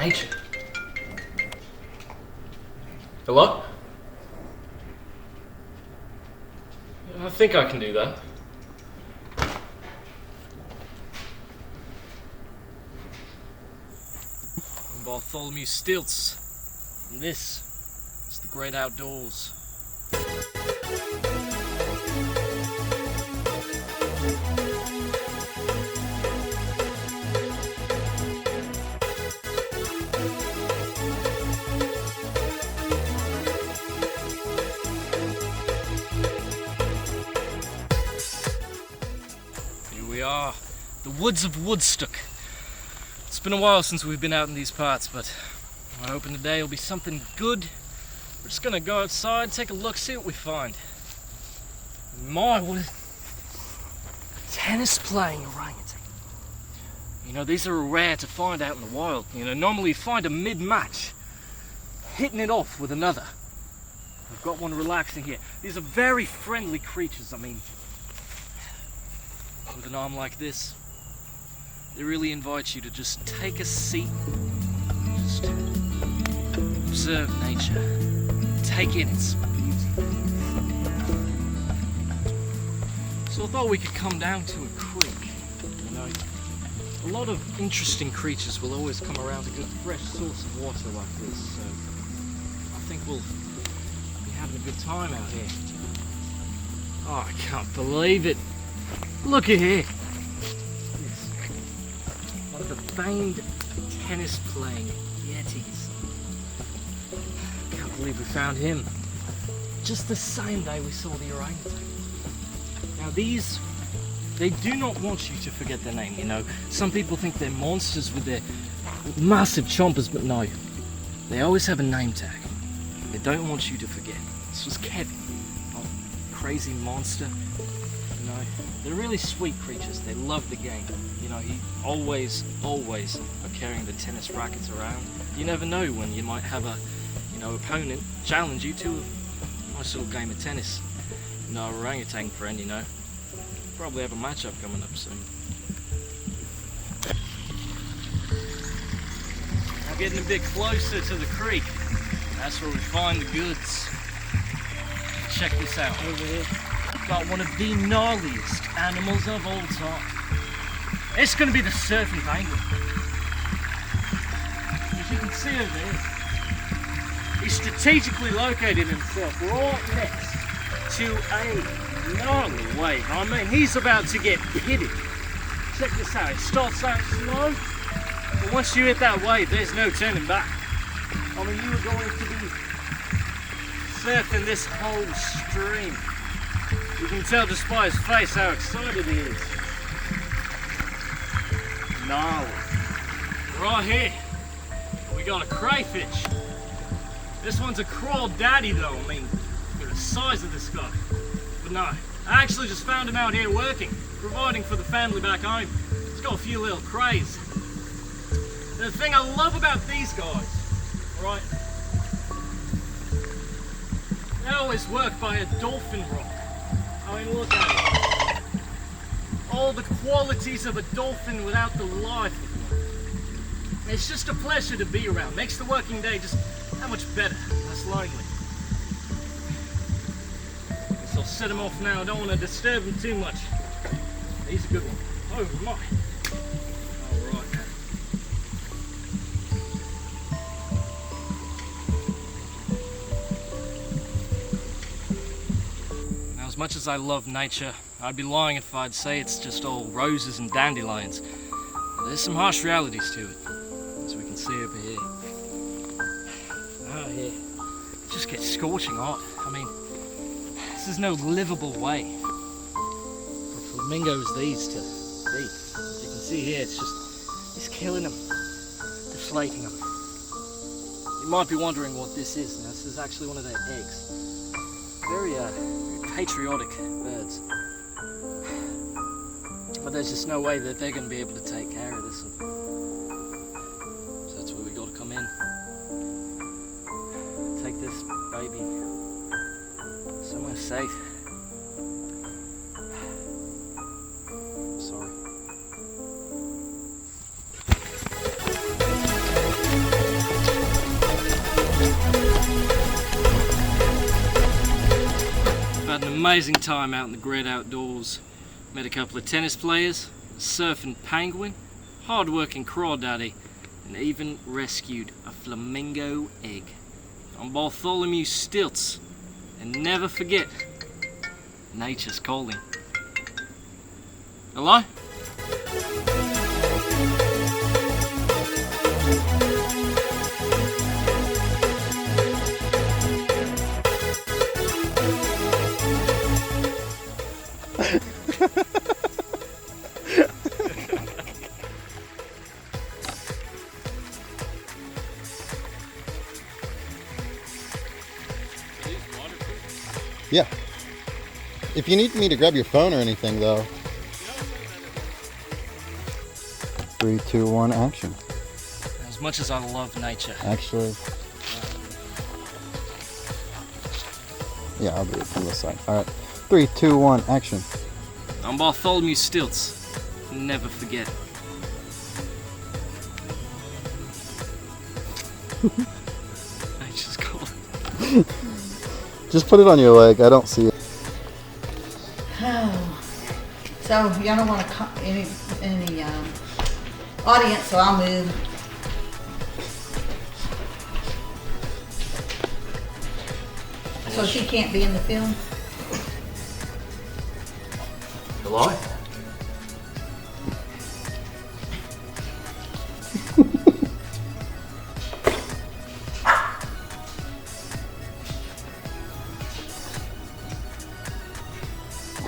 nature. Hello? I think I can do that. I'm Bartholomew Stilts, and this is the great outdoors. We are the woods of Woodstock. It's been a while since we've been out in these parts, but I'm hoping today will be something good. We're just gonna go outside, take a look, see what we find. My, what a tennis playing orangutan. You know, these are rare to find out in the wild. You know, normally you find a mid-match hitting it off with another. I've got one relaxing here. These are very friendly creatures. I mean, with an arm like this, they really invite you to just take a seat, just observe nature, take in its beauty. So I thought we could come down to a creek. You know, a lot of interesting creatures will always come around a good fresh source of water like this, so I think we'll be having a good time out here. Oh, I can't believe it. Look at here. Yes. One of the famed tennis playing yetis. Can't believe we found him just the same day we saw the orangutan. Now these, they do not want you to forget their name, you know. Some people think they're monsters with their massive chompers, but no. They always have a name tag. They don't want you to forget. This was Kevin, not crazy monster. You know, they're really sweet creatures. They love the game. You know, he always are carrying the tennis rackets around. You never know when you might have a, you know, opponent challenge you to a nice little game of tennis. No orangutan friend, you know. Probably have a matchup coming up soon. Now getting a bit closer to the creek. That's where we find the goods. Check this out over here. Got one of the gnarliest animals of all time. It's going to be the surfing penguin. As you can see over here, he's strategically located himself right next to a gnarly wave. I mean, he's about to get pitted. Check this out. It starts out slow, but once you hit that wave, there's no turning back. I mean, you are going to be surfing this whole stream. You can tell just by his face how excited he is. Gnarly. Right here, we got a crayfish. This one's a crawdaddy though. I mean, look at the size of this guy. But no, I actually just found him out here working, providing for the family back home. He's got a few little crays. The thing I love about these guys, right? They always work by a dolphin rock. I mean, look at it. All the qualities of a dolphin without the life. It's just a pleasure to be around. Makes the working day just that much better, less lonely. Guess I'll set him off now. I don't want to disturb him too much. He's a good one. Oh my. Alright. As much as I love nature, I'd be lying if I'd say it's just all roses and dandelions. There's some harsh realities to it, as we can see over here. Out here, it just gets scorching hot. I mean, this is no livable way for flamingos these to be. As you can see here, it's killing them, deflating them. You might be wondering what this is. Now, this is actually one of their eggs. Very patriotic birds, but there's just no way that they're going to be able to take care of this, so that's where we got to come in, take this baby somewhere safe. Sorry. amazing time out in the great outdoors. Met a couple of tennis players, a surfing penguin, hard-working crawdaddy, and even rescued a flamingo egg. I'm Bartholomew Stilts, and never forget, nature's calling. Hello? Yeah. If you need me to grab your phone or anything, though. 3, 2, 1, action. As much as I love nature. Actually. Yeah, I'll do it from this side. Alright. 3, 2, 1, action. I'm Bartholomew Stilts. Never forget. Nature's calling. Just put it on your leg. I don't see it. So y'all don't want to any audience, so I'll move. So she can't be in the film. Hello?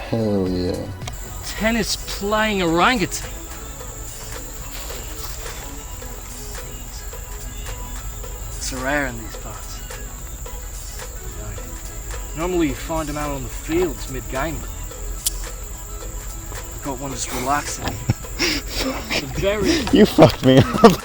Hell yeah. Tennis playing orangutan. It's rare in these parts. Normally you find them out on the fields mid-game, but I've got one just relaxing. It's a very... You fucked me up.